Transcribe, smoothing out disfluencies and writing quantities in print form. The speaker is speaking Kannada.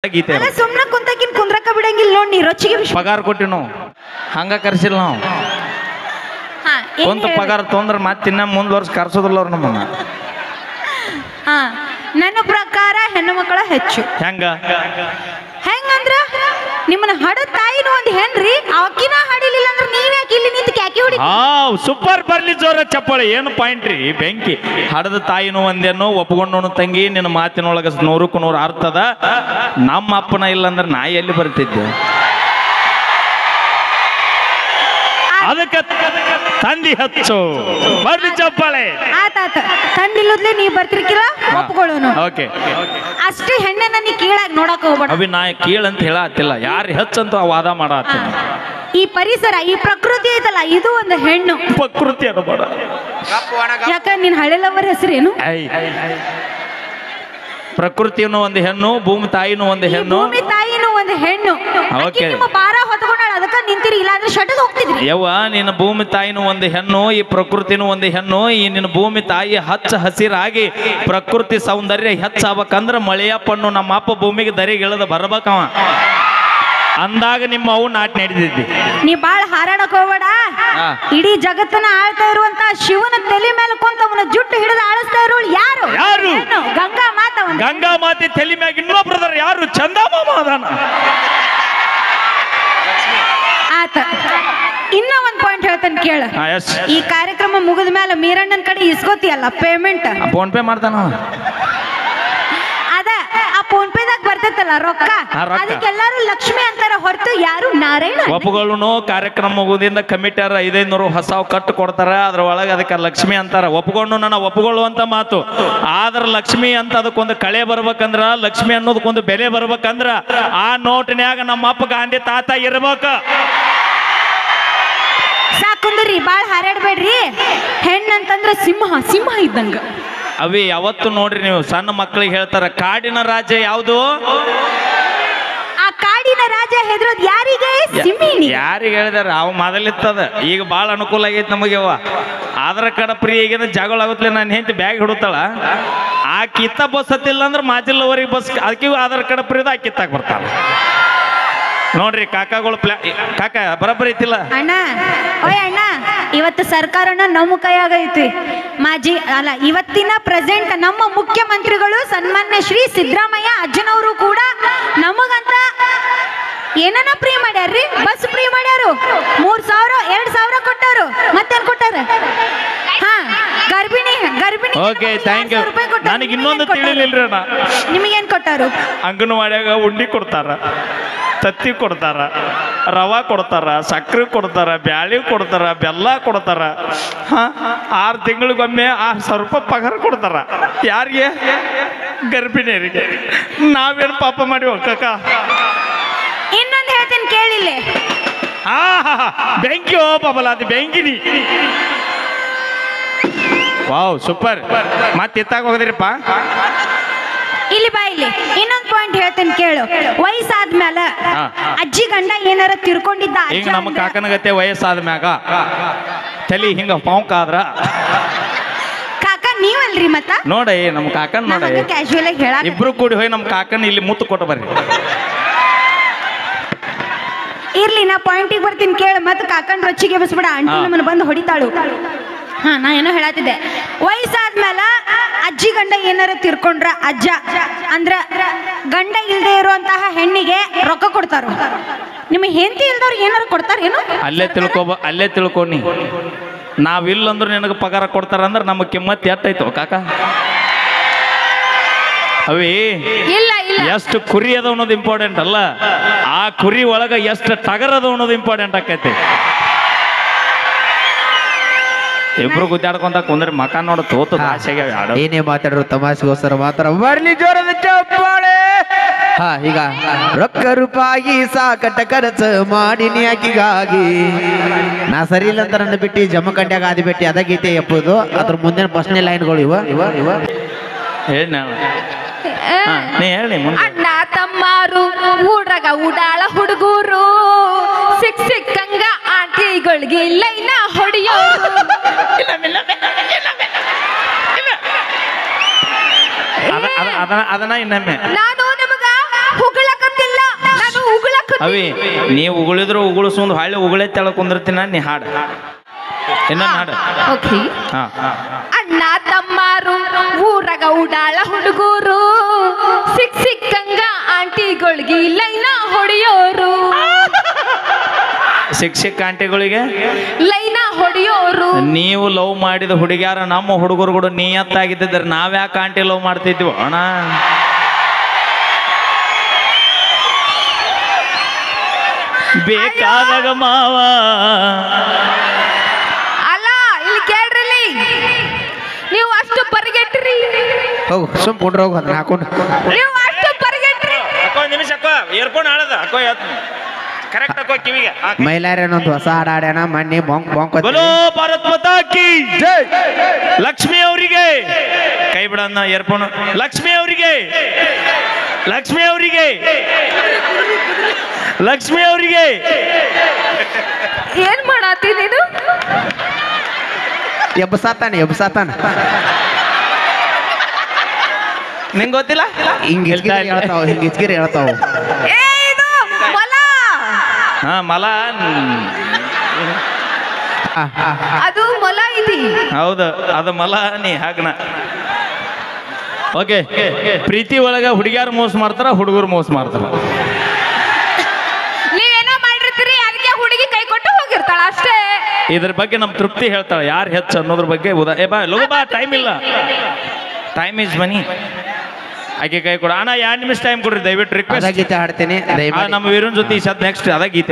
ಗೀತೆ ಸುಮ್ಮನೆ ಕುಂತಕಿನ್ ಕುಂದ್ರಕ ಬಿಡಂಗಿಲ್ಲ ನೋಡಿ ರೊಚ್ಚಿಗೆ ಪಗಾರ ಕೊಟ್ಟಿವಿ ನಾವು ಹಂಗ ಕರ್ಸಿಲ್ಲ ನಾವು ಕುಂತ ಪಗಾರ ತೊಂದ್ರೆ ಮತ್ತೆ ಮುಂದುವರ್ಸಿ ಕರ್ಸೋದಿಲ್ಲ ಅವ್ರು ನಮ್ಮನ್ನ. ನನ್ನ ಪ್ರಕಾರ ಹೆಣ್ಣು ಮಕ್ಕಳ ಹೆಚ್ಚು ಹೆಂಗಂದ್ರ ನಿಮ್ಮನ್ನ ಹಡ ತಾಯಿನ ಒಂದ್ ಹೆಣ್ರಿ ಅಕ್ಕಿನ ಹಡಿಲಿಲ್ಲ ಅಂದ್ರೆ ನೀವ್ ಯಾಕೆ ಇಲ್ಲಿ ನಿಂತು ಕ್ಯಾಕಿ ಹೊಡಿ. ಸೂಪರ್ ಬರ್ಲಿ ಜೋರ ಚಪ್ಪಾಳೆ. ಏನು ಪಾಯಿಂಟ್ ರೀ ಬೆಂಕಿ. ಹಡದ ತಾಯಿನೂ ಒಂದೇನೋ ಒಪ್ಕೊಂಡವನು ತಂಗಿ ನಿನ್ನ ಮಾತಿನೊಳಗ 100ಕ್ಕೆ 100 ಅರ್ಥದ. ನಮ್ಮ ಅಪ್ಪನ ಇಲ್ಲಂದ್ರೆ ನಾ ಎಲ್ಲಿ ಬರ್ತಿದ್ದೆ. ಅದಕ್ಕೆ ತಂದಿ ಹಚ್ಚು ಬರ್ಲಿ ಚಪ್ಪಾಳೆ. ಆತಾತ ತಂದಿಲ್ಲದ್ಲೆ ನೀವ್ ಬರ್ತಿರ್ಕಿಲ್ಲ ಒಪ್ಕೊಳ್ಳೋನು. ಓಕೆ ಅಷ್ಟೇ ಹೆಣ್ಣನ್ನ ನೀ ಕೀಳಾಗಿ ನೋಡಕ್ ಹೋಗ್ಬೇಡ. ಅವಿ ನಾ ಕೀಳಂತ ಹೇಳತ್ತಿಲ್ಲ, ಯಾರು ಹೆಚ್ಚಂತ ವಾದ ಮಾಡತ್ತಿಲ್ಲ. ಈ ಪರಿಸರ ಈ ಪ್ರಕೃತಿ ಐತಲ್ಲ ಇದು ಒಂದು ಹೆಣ್ಣು ಪ್ರಕೃತಿ ಅನ್ನಬೇಡ. ಯಾಕ ನಿನ್ ಹಳೆಲವರ ಹೆಸರೇನು? ಪ್ರಕೃತಿಯನ್ನು ಒಂದು ಹೆಣ್ಣು, ಭೂಮಿ ತಾಯಿನೂ ಒಂದು ಹೆಣ್ಣು. ಭೂಮಿ ತಾಯಿನೂ ಒಂದು ಹೆಣ್ಣು. ನಿಮ್ಮ ಭಾರ ಹೊತ್ಕೊಂಡಾಳ ಅದಕ್ಕ ನಿಂತಿರಿ, ಇಲ್ಲ ಅಂದ್ರೆ ಶಟದ್ ಹೋಗ್ತಿದ್ರಿ. ಯವ್ವ ನಿನ್ನ ಭೂಮಿ ತಾಯಿನೂ ಒಂದು ಹೆಣ್ಣು, ಈ ಪ್ರಕೃತಿನೂ ಒಂದು ಹೆಣ್ಣು. ಈ ನಿನ್ನ ಭೂಮಿ ತಾಯಿ ಹಚ್ಚ ಹಸಿರಾಗಿ ಪ್ರಕೃತಿ ಸೌಂದರ್ಯ ಹೆಚ್ಚಾಗಬೇಕಂದ್ರ ಮಳೆಯ ಪಣ್ಣು ನಮ್ಮ ಅಪ್ಪ ಭೂಮಿಗೆ ದರಿಗೆ ಇಳದ ಬರ್ಬೇಕವ. ಅಂದಾಗ ನಿಮ್ಮ ಅವು ನಾಟಿ ನಡೆದಿದ್ದಿ. ನೀ ಬಾಳ ಹಾರಾಡಕ್ ಹೋಗ್ಬೇಡ. ಇಡೀ ಜಗತ್ತನ್ನ ಆಳ್ತಾ ಇರುವಂತ ಶಿವನ ತಲೆ ಮೇಲೆ ಕುಂತ ಅವನ ಜುಟ್ಟು ಹಿಡಿದು ಆಳಿಸ್ತಾ ಇರೋಳು ಯಾರು? ಯಾರು? ಗಂಗಾ ಮಾತಾ. ಗಂಗಾ ಮಾತೆ ತಲೆ ಮ್ಯಾಗ ಇನ್ನೊಬ್ರದಾರ ಯಾರು? ಚಂದಮಾಮ ಅದಾನ. ಆತ ಇನ್ನ ಒಂದ್ ಪಾಯಿಂಟ್ ಹೇಳ್ತಾನೆ ಕೇಳ. ಈ ಕಾರ್ಯಕ್ರಮ ಮುಗಿದ ಮೇಲೆ ಮೀರಣ್ಣನ ಕಡೆ ಇಸ್ಕೋತಿಯಲ್ಲ ಪೇಮೆಂಟ್, ಫೋನ್ ಪೇ ಮಾಡ್ತಾನ. ಅದ ಆ ಫೋನ್ ಪೇದಾಗ ಬರ್ತೈತಲ್ಲ ರೊಕ್ಕ, ಅದಕ್ಕೆಲ್ಲಾರು ಲಕ್ಷ್ಮಿ ಅಂತಾರ ಹೊರತು ಯಾರು ನಾರಾಯಣ. ಒಪ್ಪುಗಳು ಕಾರ್ಯಕ್ರಮ ಮುಗುದಿಂದ ಕಮಿಟಿಯರ 500 ಹೊಸ ಕಟ್ಟು ಕೊಡ್ತಾರ. ಅದ್ರ ಒಳಗೆ ಅದಕ್ಕೆ ಲಕ್ಷ್ಮಿ ಅಂತಾರ. ಒಪ್ಕೊಂಡು ನನ್ನ ಒಪ್ಪುಕೊಳ್ಳುವಂತ ಮಾತು. ಆದ್ರ ಲಕ್ಷ್ಮಿ ಅಂತ ಅದಕ್ಕೊಂದು ಕಳೆ ಬರ್ಬೇಕಂದ್ರ, ಲಕ್ಷ್ಮಿ ಅನ್ನೋದಕ್ಕೊಂದು ಬೆಲೆ ಬರ್ಬೇಕಂದ್ರ ಆ ನೋಟ್ನ್ಯಾಗ ನಮ್ಮ ಅಪ್ಪ ಗಾಂಧಿ ತಾತ ಇರ್ಬೇಕ. ಸಾಕುಂದ್ರಿ ಬಾಳ್ ಹಾರಾಡ್ಬೇಡ್ರಿ. ಹೆಣ್ಣಂತಂದ್ರ ಸಿಂಹ, ಸಿಂಹ ಇದ್ದಂಗ. ಅವಿ ಯಾವತ್ತು ನೋಡ್ರಿ ನೀವು ಸಣ್ಣ ಮಕ್ಕಳಿಗೆ ಹೇಳ್ತಾರ ಕಾಡಿನ ರಾಜ್ಯ ಯಾವುದು? ಆ ಕಾಡಿನ ರಾಜ ಹೆದರೋದ್ ಯಾರಿಗೆ? ಸಿಂಹಿನಿ. ಯಾರಿಗೆ ಹೇಳಿದಾರ? ಅವ್ ಮೊದಲಿತ್ತದ. ಈಗ ಬಾಳ ಅನುಕೂಲ ಆಗೈತಿ ನಮಗೆ. ಅವ ಆಧಾರ್ ಕಾರ್ಡ್ ಫ್ರೀ ಆಗಿದ್ರೆ ಜಗಳ ಆಗುತ್ತಲೆ. ನಾನು ಹೆಂಡತಿ ಬ್ಯಾಗ್ ಹಿಡುತ್ತಾಳ. ಆ ಕಿತ್ತ ಬಸ್ ಹತ್ತಿಲ್ಲ ಅಂದ್ರೆ ಮಾಜಿಲ್ಲವರೆಗೆ ಬಸ್, ಅದಕ್ಕೆ ಆಧಾರ್ ಕಾರ್ಡ್ ಫ್ರೀ ಆ ಕಿತ್ತಾಗ ಬರ್ತಾಳ. ನೋಡ್ರಿ ಕಾಕಾಗಳು ಕಾಕ ಬರಬ್ಬರಿ ಐತಿಲ್ಲ ಅಣ್ಣ. ಓಯ್ ಅಣ್ಣ, ಇವತ್ತು ಸರ್ಕಾರನ ನಮ್ಮ ಕೈಯಾಗೈತಿ. ಮಾಜಿ ಅಲ್ಲ, ಇವತ್ತಿನ ಪ್ರೆಸೆಂಟ್ ನಮ್ಮ ಮುಖ್ಯಮಂತ್ರಿಗಳು ಸನ್ಮಾನ್ಯ ಶ್ರೀ ಸಿದ್ದರಾಮಯ್ಯ ಅಜ್ಜನವರು ಕೂಡ ನಮಗಂತ ಏನನ್ನ ಫ್ರೀ ಮಾಡ್ಯಾರ್ರಿ. ಬಸ್ ಫ್ರೀ ಮಾಡ್ಯಾರು. 3,000 2,000 ಕೊಟ್ಟಾರು. ಮತ್ತೇನ್ ಕೊಟ್ಟಾರ? ಗರ್ಭಿಣಿ ಓಕೆ ಥ್ಯಾಂಕ್ ಯು. ನನಗೆ ಇನ್ನೊಂದು ತಿಳಿಲಿಲ್ರಿ ಅಣ್ಣ. ನಿಮಗೇನ್ ಕೊಟ್ಟಾರು? ಅಂಗನವಾಡಿಯಾಗ ಉಂಡಿ ಕೊಡ್ತಾರ, ತತ್ತಿ ಕೊಡ್ತಾರ, ರವಾ ಕೊಡ್ತಾರ, ಸಕ್ಕರೆ ಕೊಡ್ತಾರ, ಬ್ಯಾಳಿ ಕೊಡ್ತಾರ, ಬೆಲ್ಲ ಕೊಡ್ತಾರ. 6 ತಿಂಗಳಿಗೊಮ್ಮೆ 6,000 ರೂಪಾಯಿ ಪಗಾರ ಕೊಡ್ತಾರ. ಯಾರಿಗೆ? ಗರ್ಭಿಣಿಯರಿಗೆ. ನಾವೇನು ಪಾಪ ಮಾಡಿ ಹೋಗ್ಕ. ಇನ್ನೊಂದು ಹೇಳ್ತೀನಿ ಕೇಳಿಲ್ಲ. ಬೆಂಕಿ ಓ ಪಾಪಲ್ಲ, ಅದು ಬೆಂಕಿನಿ. Wow super. ಮತ್ತೆ ಎತ್ತಾಗ ಹೋಗದ್ರಿಪ್ಪ. ಇಲ್ಲಿ ಬಾ, ಇಲ್ಲಿ ಇನ್ನೊಂದು ಪಾಯಿಂಟ್ ಹೇಳ್ತೇನೆ ಕೇಳು. ವಯಸ್ಸಾದ್ಮೇಲೆ ಅಜ್ಜಿ ಗಂಡ ಏನಾರ ತಿರ್ಕೊಂಡಿದ್ದ, ಈಗ ನಮ್ಮ ಕಾಕನಗತ್ತೆ ವಯಸ್ಸಾದ ಮ್ಯಾಗ ತಲಿ ಹಿಂಗ ಪೌಂಕ್ ಆದ್ರ ಕಾಕ ನೀವಲ್ರಿ ಮತ್ತ ನೋಡಿ ನಮ್ಮ ಕಾಕನ್ ನೋಡಿ ಕ್ಯಾಶುಯಲ್ ಆಗಿ ಹೇಳ. ಇಬ್ರು ಕೂಡಿ ಹೋಗಿ ನಮ್ಮ ಕಾಕನ್ ಇಲ್ಲಿ ಮುತ್ತು ಕೊಟ್ಟು ಬರ್ರಿ. ಇರ್ಲಿ, ನಾ ಪಾಯಿಂಟಿಗೆ ಬರ್ತೀನಿ ಕೇಳು. ಮತ್ತೆ ಕಾಕನ್ ರೊಚ್ಚಿಗೆ ಬಸ್ಬಿಡ. ಆಂಟಿ ನಮ್ಮನ್ನ ಬಂದು ಹೊಡಿತಾಳು. ನಾ ಏನೋ ಹೇಳತ್ತಿದ್ದೆ. ವಯಸ್ಸಾದ್ಮೇಲೆ ಅಜ್ಜಿ ಗಂಡ ಏನಾರ ತಿರ್ಕೊಂಡ್ರ, ಅಜ್ಜ ಅಂದ್ರ ಗಂಡ ಇಲ್ದೇ ಇರುವಂತಹ ಹೆಣ್ಣಿಗೆ ರೊಕ್ಕ ಕೊಡ್ತಾರ. ನಿಮಗೆ ಹೆಂಡತಿ ಇಲ್ದವ್ರಿಗೆ ಏನಾರ ಕೊಡ್ತಾರೇನು? ಅಲ್ಲೇ ತಿಳ್ಕೊನಿ. ನಾವಿಲ್ಲಂದ್ರೆ ನಿನಗೆ ಪಗಾರ ಕೊಡ್ತಾರ ಅಂದ್ರೆ ನಮ್ಮ ಕಿಮ್ಮತ್ ಎಟ್ಟೈತೋ ಕಾಕ. ಅವಿ ಇಲ್ಲ ಇಲ್ಲ, ಎಷ್ಟು ಕುರಿ ಅದ ಅನ್ನೋದು ಇಂಪಾರ್ಟೆಂಟ್ ಅಲ್ಲ, ಆ ಕುರಿ ಒಳಗ ಎಷ್ಟು ಟಗರ್ ಅದ ಅನ್ನೋದು ಇಂಪಾರ್ಟೆಂಟ್ ಆಕೈತಿ. ಇಬ್ರು ಗುದ್ದಾಡ್ಕೊಂತ ಕುಂದ್ರೆ ಮಕ ನೋಡ ತೋತದ ಆಸೆಗೆ ಏನೇ ಮಾತಾಡ್ರು ತಮಾಷೆಗೋಸ್ಕರ ಮಾತಾಡ ಬರ್ಲಿ ಜೋರದ ಚಪ್ಪಾಳೆ. ಈಗ ರೊಕ್ಕ ರೂಪಾಯಿ ಸಾಕಟ ಖರ್ಚು ಮಾಡಿನಿ ಆಕಿಗಾಗಿ. ನಾ ಸರಿ ಇಲ್ಲ ಅಂತ ನನ್ನ ಬಿಟ್ಟು ಜಮಖಂಡ್ಯಾಗ ಆದಿ ಬಿಟ್ಟು ಅದ ಗೀತೆ ಎಪ್ಪುದು. ಅದ್ರ ಮುಂದಿನ ಪ್ರಶ್ನೆ ಲೈನ್ಗಳು ಇವ ಹೇಳಿ. ಅಣ್ಣ ತಮ್ಮಾರು ಊರಾಗ ಉಡಾಳ ಹುಡುಗರು ಸಿಕ್ಕಂಗ ಆಂಟಿಗಳಿಗೆ ಲೈನ ಹೊಡಿಯೋ. ಅದನ್ನ ಇನ್ನೊಮ್ಮೆ ನಾನು ನಿಮಗ ಹುಗಳ ಅವಿ ನೀವು ಉಗುಳಿದ್ರು ಉಗುಳಿಸೊಂದು ಹಳ್ಳಿ ಉಗುಳೆ ತೆಳ ಕುಂದಿರ್ತೀನ ನೀ ಹಾಡು ಇನ್ನೊಂದು ಹಾಡು ಓಕೆ. ಹಾ ಅಣ್ಣ ತಮ್ಮಾರು ಊರಾಗ ಉಡಾಳ ಹುಡುಗರು ಸಿಕ್ಕಂಗ ಆಂಟಿಗಳಿಗೆ ಲೈನ ಹೊಡೆಯೋರು ಶಿಕ್ಷಕ ಆಂಟಿಗಳಿಗೆ ಲೈನ ಹೊಡೆಯೋರು. ನೀವು ಲವ್ ಮಾಡಿದ ಹುಡುಗ್ಯಾರ ನಮ್ಮ ಹುಡುಗರು ಕೂಡ ನಿಯತ್ತಾಗಿದ್ದಿದ್ರೆ ನಾವ್ಯಾಕೆ ಆಂಟಿ ಲವ್ ಮಾಡ್ತಿದ್ವಿ ಅಣ್ಣ. ಬೇಕಾದಾಗ ಮಾವ ಅಲ್ಲ ಇಲ್ಲಿ ಕೇಳ್ರಿ, ನೀವು ಅಷ್ಟು ಪರಿಗೆಟ್ರಿ, ಹೋಗು ಸುಮ್ ಕುಂಡ್ರ ಹೋಗು ಅದನ್ನ ಹಾಕೊಂಡು. ನೀವು ಅಷ್ಟು ಪರಿಗೆಟ್ರಿ. ಅಕ್ಕೋ ನಿಮಿಷ ಅಕ್ಕೋ ಏರ್ಪೋನ್ ಹಾಳದ ಅಕ್ಕೋ ಕರೆಕ್ಟ್ ಅಕ್ಕೋ ಕಿವಿಗೆ ಮೈಲಾರೇನೊಂದು ಹೊಸ ಹಾಡು ಹಾಡ್ಯಾನ ಮೊನ್ನೆ ಬಾಂಕ್ ಬಾಂಕ್ ಬಲೋ ಭಾರತ್ ಮಾತಾ ಕಿ ಜೈ. ಲಕ್ಷ್ಮಿ ಅವರಿಗೆ ಕೈ ಬಿಡನ್ನ ಏರ್ಪೋನ್. ಲಕ್ಷ್ಮಿ ಅವರಿಗೆ ಲಕ್ಷ್ಮಿ ಅವರಿಗೆ ಲಕ್ಷ್ಮಿ ಅವರಿಗೆ ಏನ್ ಮಾಡತ್ತಿ ನೀನು? ಎಬ್ಬಸಾತಾನ ನಿಂಗೆ ಗೊತ್ತಿಲ್ಲ ಹಿಂಗ್ ಇಚ್ಕಿರಿ ಹೇಳ್ತಾವ ಹಿಂಗ್ ಇಚ್ಕಿರಿ ಹೇಳ್ತಾವ. ಏ ಇದು ಮೊಲ, ಹಾ ಮಲ ಅದು ಮೊಲ ಐತಿ. ಹೌದು ಅದು ಮಲ ನೀ ಹಾಗನ. ಓಕೆ ಪ್ರೀತಿ ಒಳಗ ಹುಡುಗಿಯಾರು ಮೋಸ ಮಾಡ್ತಾರ ಹುಡುಗರು ಮೋಸ ಮಾಡ್ತಾರ. ನೀವೇನೋ ಮಾಡಿರ್ತೀರಿ ಅದಕ್ಕೆ ಹುಡುಗಿ ಕೈ ಕೊಟ್ಟು ಹೋಗಿರ್ತಾಳ ಅಷ್ಟೇ. ಇದ್ರ ಬಗ್ಗೆ ನಮ್ ತೃಪ್ತಿ ಹೇಳ್ತಾಳೆ ಯಾರು ಹೆಚ್ಚು ಅನ್ನೋದ್ರ ಬಗ್ಗೆ ಏ ಬಾ ಲಗು ಬಾ, ಟೈಮ್ ಇಲ್ಲ, ಟೈಮ್ ಈಸ್ ಮನಿ. ಆಕೆ ಕೈ ಕೊಡ ಅಣ್ಣ 2 ನಿಮಿಷ ಟೈಮ್ ಕೊಡ್ರಿ ದಯವಿಟ್ಟು ರಿಕ್ವೆಸ್ಟ್. ಗೀತೆ ಹಾಡ್ತೀನಿ ನಮ್ಮ ವೀರನ್ ಜೊತೆ ಈ ಸದ್ ನೆಕ್ಸ್ಟ್ ಅದ ಗೀತೆ.